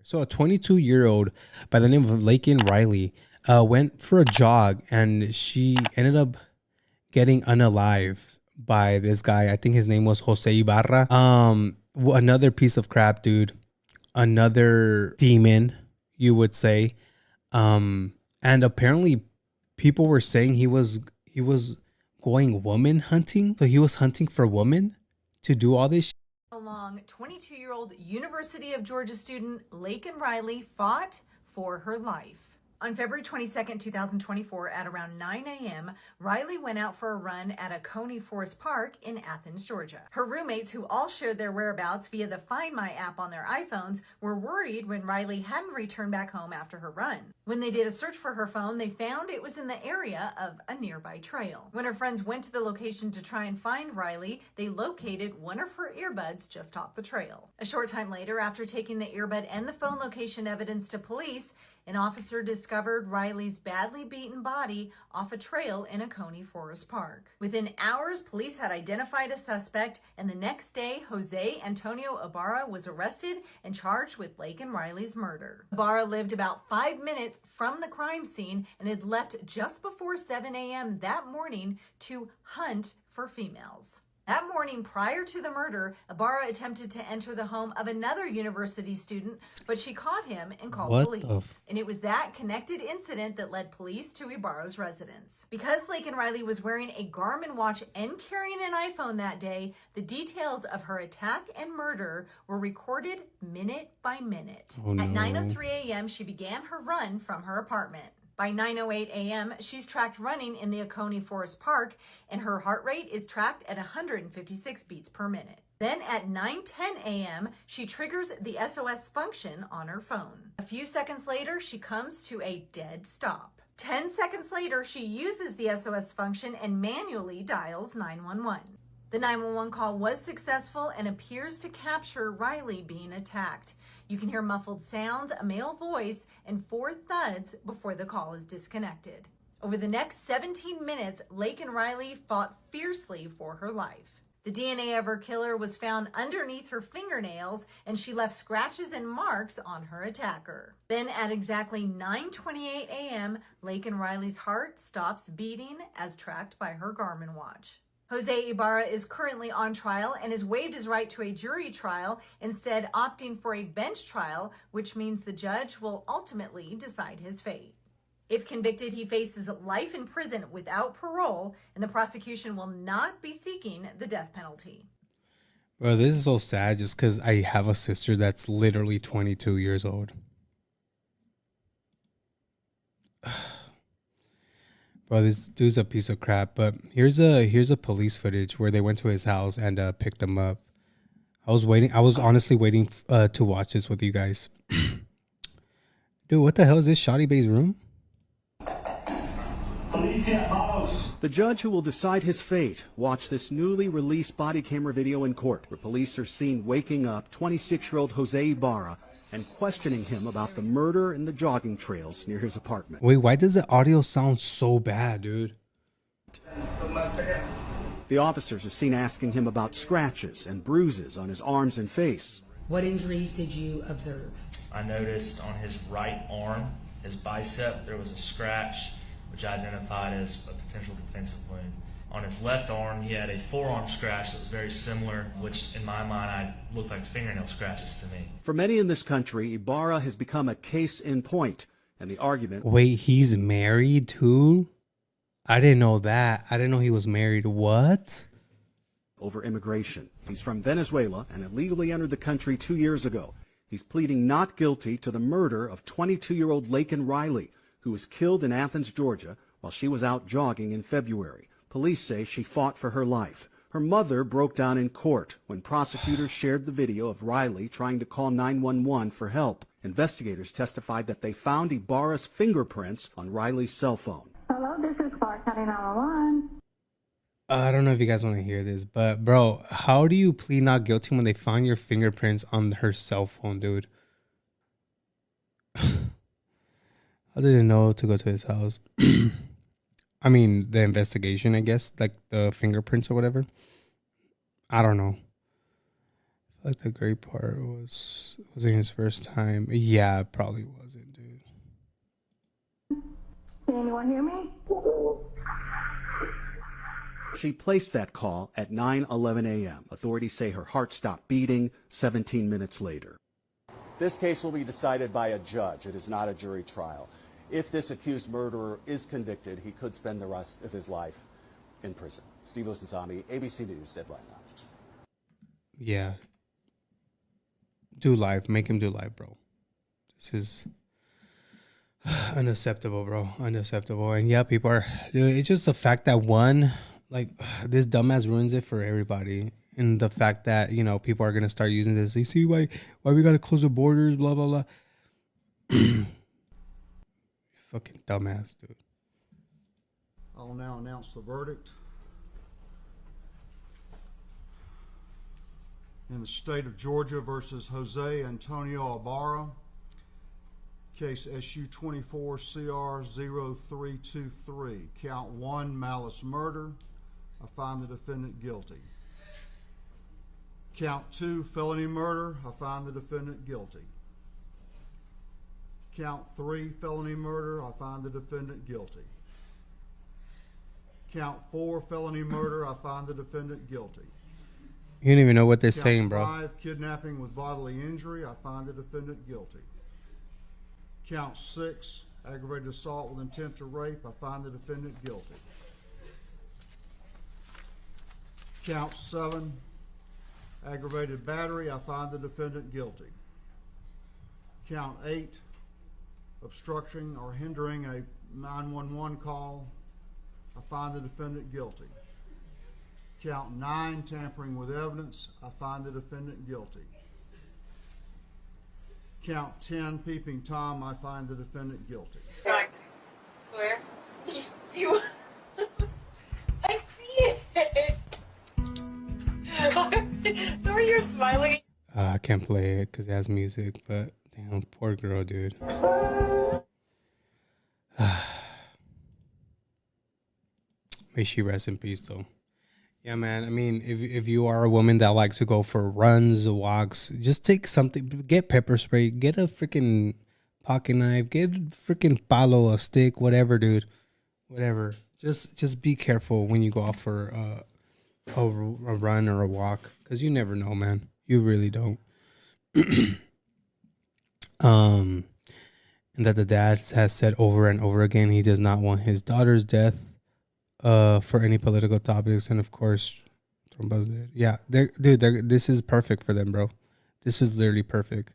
So a 22-year-old by the name of Laken Riley went for a jog, and she ended up getting unalive by this guy. I think his name was Jose Ibarra. Another piece of crap, dude. Another demon, you would say. And apparently people were saying he was going woman hunting. So he was hunting for women to do all this. Along 22-year-old University of Georgia student Laken Riley fought for her life. On February 22nd, 2024, at around 9 a.m., Riley went out for a run at a Coney Forest Park in Athens, Georgia. Her roommates, who all shared their whereabouts via the Find My app on their iPhones, were worried when Riley hadn't returned back home after her run. When they did a search for her phone, they found it was in the area of a nearby trail. When her friends went to the location to try and find Riley, they located one of her earbuds just off the trail. A short time later, after taking the earbud and the phone location evidence to police, an officer discovered Riley's badly beaten body off a trail in a Coney Forest Park. Within hours, police had identified a suspect, and the next day, Jose Antonio Ibarra was arrested and charged with Laken Riley's murder. Ibarra lived about 5 minutes from the crime scene and had left just before 7 a.m. that morning to hunt for females. That morning, prior to the murder, Ibarra attempted to enter the home of another university student, but she caught him and called police. And it was that connected incident that led police to Ibarra's residence. Because Laken Riley was wearing a Garmin watch and carrying an iPhone that day, the details of her attack and murder were recorded minute by minute. Oh, no. At 9:03 a.m., she began her run from her apartment. By 9:08 a.m., she's tracked running in the Coney Forest Park, and her heart rate is tracked at 156 beats per minute. Then at 9:10 a.m., she triggers the SOS function on her phone. A few seconds later, she comes to a dead stop. 10 seconds later, she uses the SOS function and manually dials 911. The 911 call was successful and appears to capture Riley being attacked. You can hear muffled sounds, a male voice, and 4 thuds before the call is disconnected. Over the next 17 minutes, Laken Riley fought fiercely for her life. The DNA of her killer was found underneath her fingernails, and she left scratches and marks on her attacker. Then at exactly 9:28 a.m., Laken Riley's heart stops beating as tracked by her Garmin watch. Jose Ibarra is currently on trial and has waived his right to a jury trial, instead opting for a bench trial, which means the judge will ultimately decide his fate. If convicted, he faces life in prison without parole, and the prosecution will not be seeking the death penalty. Bro, this is so sad just because I have a sister that's literally 22 years old. Bro, this dude's a piece of crap. But here's a police footage where they went to his house and picked him up. I was honestly waiting to watch this with you guys. Dude, what the hell is this? Shoddy Bay's room? The judge who will decide his fate watched this newly released body camera video in court, where police are seen waking up 26-year-old Jose Ibarra and questioning him about the murder in the jogging trails near his apartment. Wait, why does the audio sound so bad, dude? The officers are seen asking him about scratches and bruises on his arms and face. What injuries did you observe? I noticed on his right arm, his bicep, there was a scratch, which I identified as a potential defensive wound. On his left arm, he had a forearm scratch that was very similar, which in my mind, looked like fingernail scratches to me. For many in this country, Ibarra has become a case in point, and the argument... Wait, he's married too? I didn't know that. I didn't know he was married. What? ...over immigration. He's from Venezuela and illegally entered the country 2 years ago. He's pleading not guilty to the murder of 22-year-old Laken Riley, who was killed in Athens, Georgia, while she was out jogging in February. Police say she fought for her life. Her mother broke down in court when prosecutors shared the video of Riley trying to call 911 for help. Investigators testified that they found Ibarra's fingerprints on Riley's cell phone. Hello, this is Clark County 911. I don't know if you guys want to hear this, but bro, how do you plead not guilty when they found your fingerprints on her cell phone, dude? I didn't know to go to his house. I mean, the investigation, I guess, like the fingerprints or whatever. I don't know. Like the great part wasn't his first time. Yeah, it probably wasn't, dude. Can anyone hear me? She placed that call at 9:11 a.m. Authorities say her heart stopped beating 17 minutes later. This case will be decided by a judge. It is not a jury trial. If this accused murderer is convicted, he could spend the rest of his life in prison. Steve Osunsami, ABC News, Atlanta. Yeah. Do live. Make him do live, bro. This is unacceptable, bro. Unacceptable. And yeah, people are... Dude, it's just the fact that this dumbass ruins it for everybody. And the fact that, people are going to start using this. You see why we got to close the borders, blah, blah, blah. Fucking dumbass, dude. I'll now announce the verdict. In the state of Georgia versus Jose Antonio Ibarra, case SU 24CR0323, count 1, malice murder. I find the defendant guilty. Count 2, felony murder. I find the defendant guilty. Count 3, felony murder. I find the defendant guilty. Count 4, felony murder. I find the defendant guilty. You don't even know what they're Count saying, bro. 5, kidnapping with bodily injury. I find the defendant guilty. Count 6, aggravated assault with intent to rape. I find the defendant guilty. Count 7, aggravated battery. I find the defendant guilty. Count 8, obstructing or hindering a 911 call. I find the defendant guilty. Count 9, tampering with evidence. I find the defendant guilty. Count 10, peeping Tom. I find the defendant guilty. Swear? You. I see it. Sorry, you're smiling. I can't play it because it has music, but damn, poor girl, dude. May she rest in peace, though. Yeah, man. I mean, if you are a woman that likes to go for runs, walks, just take something. Get pepper spray. Get a freaking pocket knife. Get a freaking palo, a stick, whatever, dude. Whatever. Just be careful when you go out for a run or a walk, because you never know, man. You really don't. And that the dad has said over and over again he does not want his daughter's death for any political topics, and of course, Trump. Yeah, this is perfect for them, bro. This is literally perfect.